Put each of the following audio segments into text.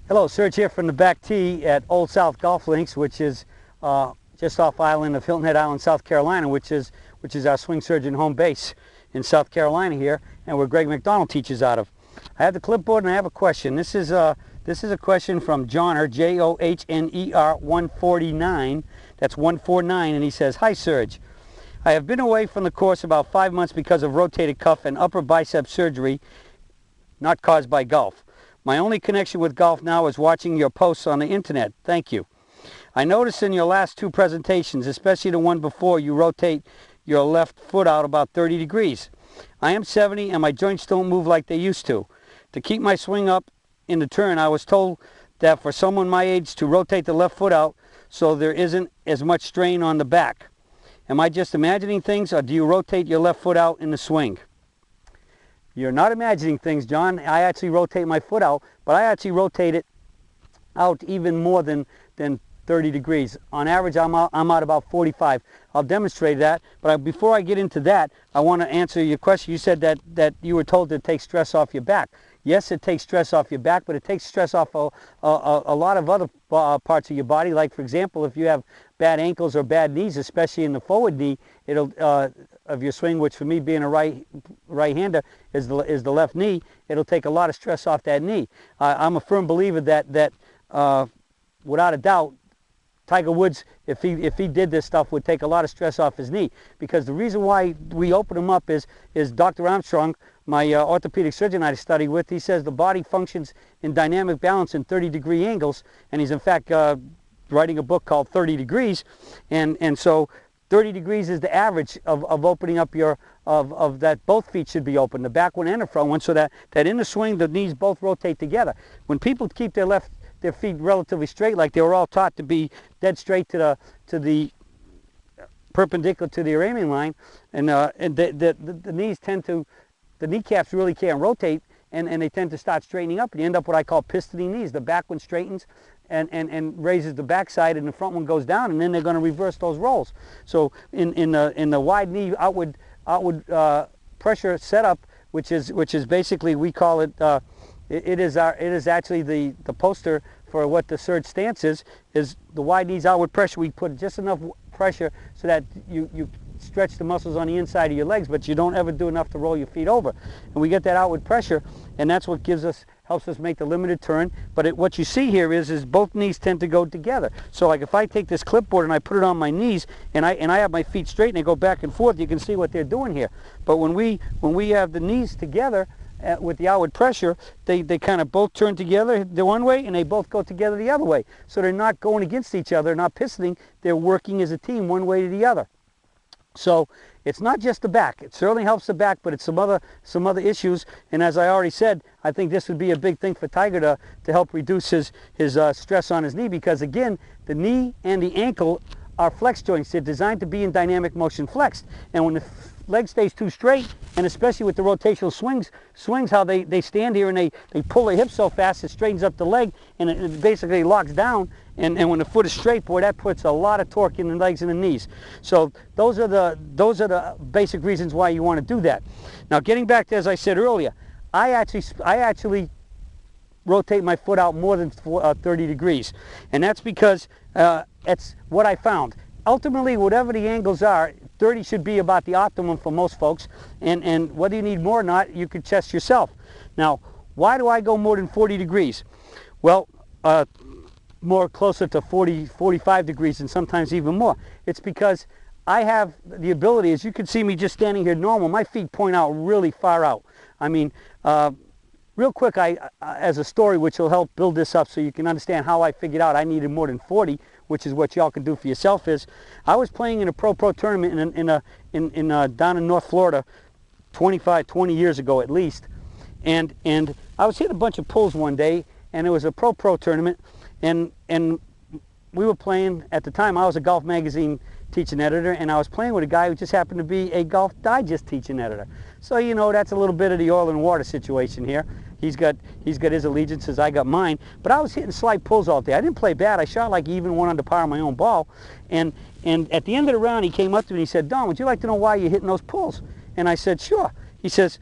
Hello, Serge here from the back tee at Old South Golf Links, which is just off island of Hilton Head Island, South Carolina, which is our Swing Surgeon home base in South Carolina here, and where Greg McDonald teaches out of. I have the clipboard and I have a question. This is a question from Johnner, Johner 149. That's 149, and he says, "Hi Serge, I have been away from the course about 5 months because of rotated cuff and upper bicep surgery, not caused by golf. My only connection with golf now is watching your posts on the internet. Thank you. I noticed in your last two presentations, especially the one before, you rotate your left foot out about 30 degrees. I am 70 and my joints don't move like they used to. To keep my swing up in the turn, I was told that for someone my age to rotate the left foot out so there isn't as much strain on the back. Am I just imagining things, or do you rotate your left foot out in the swing?" You're not imagining things, John. I actually rotate my foot out, but I actually rotate it out even more than 30 degrees. On average, I'm out about 45. I'll demonstrate that, but before I get into that, I want to answer your question. You said that you were told to take stress off your back. Yes, it takes stress off your back, but it takes stress off a lot of other parts of your body. Like, for example, if you have bad ankles or bad knees, especially in the forward knee, it'll of your swing, which for me being a right-hander is the left knee, it'll take a lot of stress off that knee. I'm a firm believer that without a doubt, Tiger Woods, if he did this stuff, would take a lot of stress off his knee, because the reason why we open him up is Dr. Armstrong, my orthopedic surgeon I studied with, he says the body functions in dynamic balance in 30-degree angles, and he's in fact writing a book called 30 Degrees, and so 30 degrees is the average of opening up of that both feet should be open, the back one and the front one, so that in the swing the knees both rotate together. When people keep their feet relatively straight, like they were all taught to be dead straight to the perpendicular to the aiming line, and the knees tend to, the kneecaps really can't rotate, and they tend to start straightening up, and you end up what I call pistoning knees. The back one straightens and raises the backside, and the front one goes down, and then they're going to reverse those rolls. So in the wide knee outward pressure setup, which is basically, we call it, it is actually the poster for what the Surge stance is the wide knees outward pressure. We put just enough pressure so that you stretch the muscles on the inside of your legs, but you don't ever do enough to roll your feet over. And we get that outward pressure, and that's what helps us make the limited turn. But what you see here is both knees tend to go together. So like if I take this clipboard and I put it on my knees and I have my feet straight and they go back and forth, you can see what they're doing here. But when we have the knees together with the outward pressure, they kind of both turn together the one way and they both go together the other way. So they're not going against each other, not pistoning, they're working as a team one way to the other. So it's not just the back. It certainly helps the back, but it's some other issues. And as I already said, I think this would be a big thing for Tiger to help reduce his stress on his knee, because again, the knee and the ankle are flex joints. They're designed to be in dynamic motion flexed. And when the leg stays too straight, and especially with the rotational swings how they stand here and they pull their hips so fast it straightens up the leg, and it basically locks down, and when the foot is straight, boy, that puts a lot of torque in the legs and the knees. So those are the basic reasons why you want to do that. Now, getting back to, as I said earlier, I actually rotate my foot out more than 30 degrees, and that's because it's what I found. Ultimately, whatever the angles are, 30 should be about the optimum for most folks, and whether you need more or not, you can test yourself. Now, why do I go more than 40 degrees? Well, more closer to 40, 45 degrees, and sometimes even more. It's because I have the ability, as you can see me just standing here normal, my feet point out really far out. I mean, real quick, as a story which will help build this up so you can understand how I figured out I needed more than 40, which is what y'all can do for yourself, is I was playing in a pro tournament down in North Florida 20 years ago at least, and I was hitting a bunch of pulls one day, and it was a pro tournament, and we were playing, at the time I was a Golf Magazine teaching editor, and I was playing with a guy who just happened to be a Golf Digest teaching editor. So, you know, that's a little bit of the oil and water situation here. He's got his allegiances, I got mine, but I was hitting slight pulls all day. I didn't play bad. I shot like even one under par on my own ball, and at the end of the round he came up to me and he said, "Don, would you like to know why you're hitting those pulls?" And I said, "Sure." He says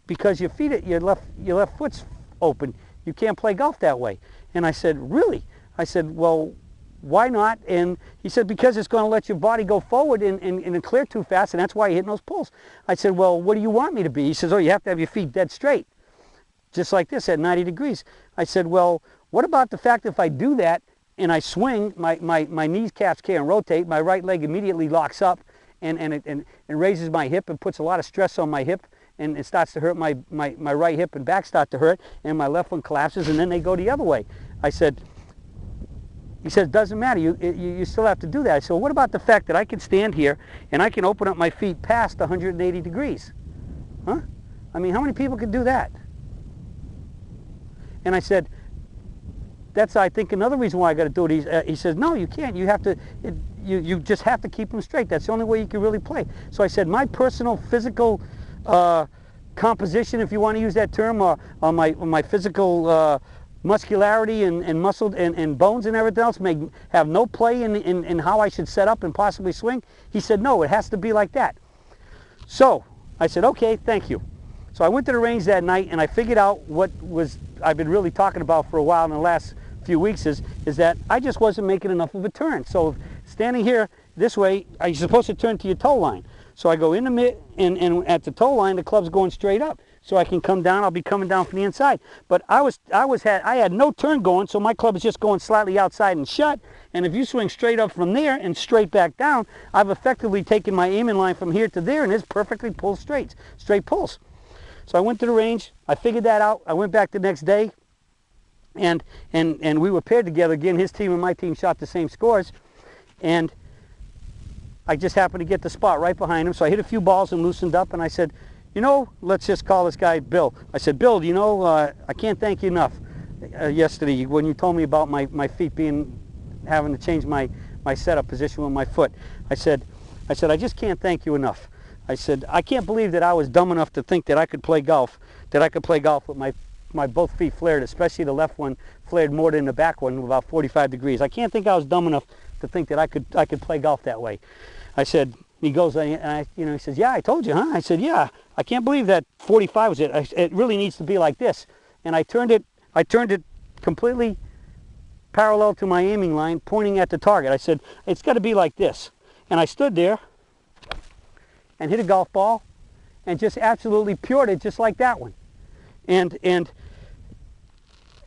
because your left foot's open. you can't play golf that way. And I said, really? I said, well, why not? And he said, because it's going to let your body go forward and clear too fast, and that's why you're hitting those pulls. I said, well, what do you want me to be? He says, oh, you have to have your feet dead straight, just like this at 90 degrees. I said, well, what about the fact that if I do that and I swing, my kneecaps can't rotate, my right leg immediately locks up and raises my hip and puts a lot of stress on my hip, and it starts to hurt my right hip and back start to hurt, and my left one collapses, and then they go the other way. I said, he said, it doesn't matter, you still have to do that. I said, well, what about the fact that I can stand here and I can open up my feet past 180 degrees? Huh? I mean, how many people can do that? And I said, that's, I think, another reason why I got to do it. He says, no, you can't. You have to, you just have to keep them straight. That's the only way you can really play. So I said, my personal physical composition, if you want to use that term, or my physical muscularity and muscle and bones and everything else may have no play in how I should set up and possibly swing. He said, no, it has to be like that. So I said, okay, thank you. So I went to the range that night and I figured out what I've been really talking about for a while in the last few weeks is that I just wasn't making enough of a turn. So standing here this way, you're supposed to turn to your toe line. So I go in the mid, and at the toe line, the club's going straight up. So I can come down, I'll be coming down from the inside. But I had no turn going, so my club is just going slightly outside and shut. And if you swing straight up from there and straight back down, I've effectively taken my aiming line from here to there, and it's perfectly pulled straight pulls. So I went to the range, I figured that out, I went back the next day, and we were paired together again. His team and my team shot the same scores, and I just happened to get the spot right behind him. So I hit a few balls and loosened up, and I said, you know, let's just call this guy Bill. I said, Bill, you know, I can't thank you enough yesterday when you told me about my feet having to change my setup position with my foot. I said, I just can't thank you enough. I said, I can't believe that I was dumb enough to think that I could play golf, with my both feet flared, especially the left one flared more than the back one, about 45 degrees. I can't think I was dumb enough to think that I could play golf that way. I said, he goes, he says, yeah, I told you, huh? I said, yeah, I can't believe that 45 was it. It really needs to be like this. And I turned it completely parallel to my aiming line, pointing at the target. I said, it's got to be like this. And I stood there and hit a golf ball and just absolutely pured it just like that one. And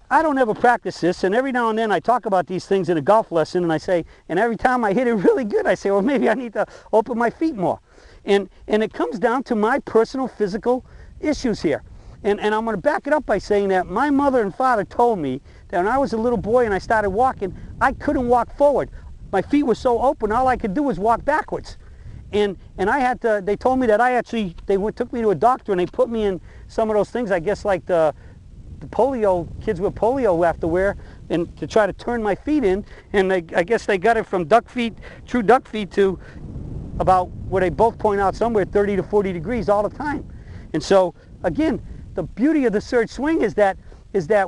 I don't ever practice this, and every now and then I talk about these things in a golf lesson, and I say, and every time I hit it really good, I say, well, maybe I need to open my feet more. And it comes down to my personal physical issues here. And I'm going to back it up by saying that my mother and father told me that when I was a little boy and I started walking, I couldn't walk forward. My feet were so open, all I could do was walk backwards. And I had to, they told me that took me to a doctor and they put me in some of those things, I guess like the polio, kids with polio who have to wear, and to try to turn my feet in, and I guess they got it from true duck feet to about where they both point out somewhere 30 to 40 degrees all the time. And so again, the beauty of the Surge swing is that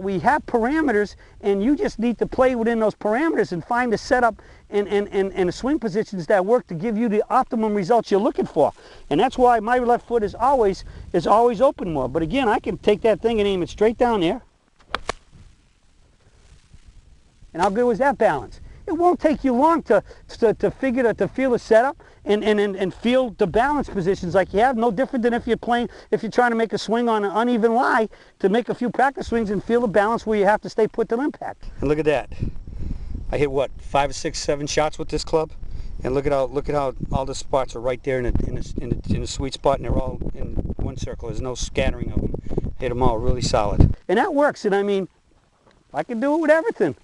we have parameters, and you just need to play within those parameters and find the setup and the swing positions that work to give you the optimum results you're looking for. And that's why my left foot is always open more. But again, I can take that thing and aim it straight down there. And how good was that balance? It won't take you long to feel the setup and feel the balance positions like you have. No different than if you're trying to make a swing on an uneven lie, to make a few practice swings and feel the balance where you have to stay put to impact. And look at that. I hit what, 5, 6, 7 shots with this club, and look at how all the spots are right there in the sweet spot, and they're all in one circle. There's no scattering of them. Hit them all really solid, and that works. And I mean, I can do it with everything.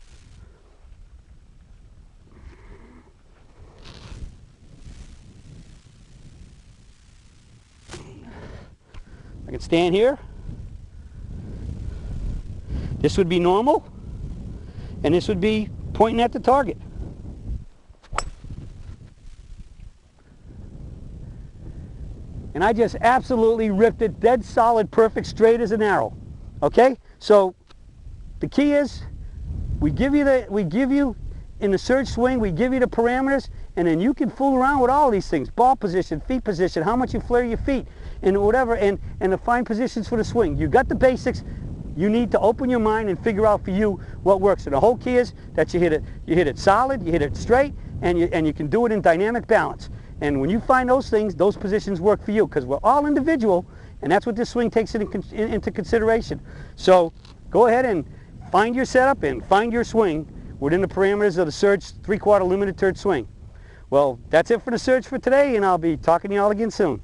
I can stand here. This would be normal, and this would be pointing at the target. And I just absolutely ripped it dead solid, perfect, straight as an arrow. Okay? So the key is we give you in the Surge swing, we give you the parameters, and then you can fool around with all these things: ball position, feet position, how much you flare your feet, and whatever, and the fine positions for the swing. You got the basics. you need to open your mind and figure out for you what works. And the whole key is that you hit it solid, you hit it straight, and you can do it in dynamic balance. And when you find those things, those positions work for you, because we're all individual, and that's what this swing takes into consideration. So go ahead and find your setup and find your swing within the parameters of the Surge 3/4 limited turn swing. Well, that's it for the Surge for today, and I'll be talking to you all again soon.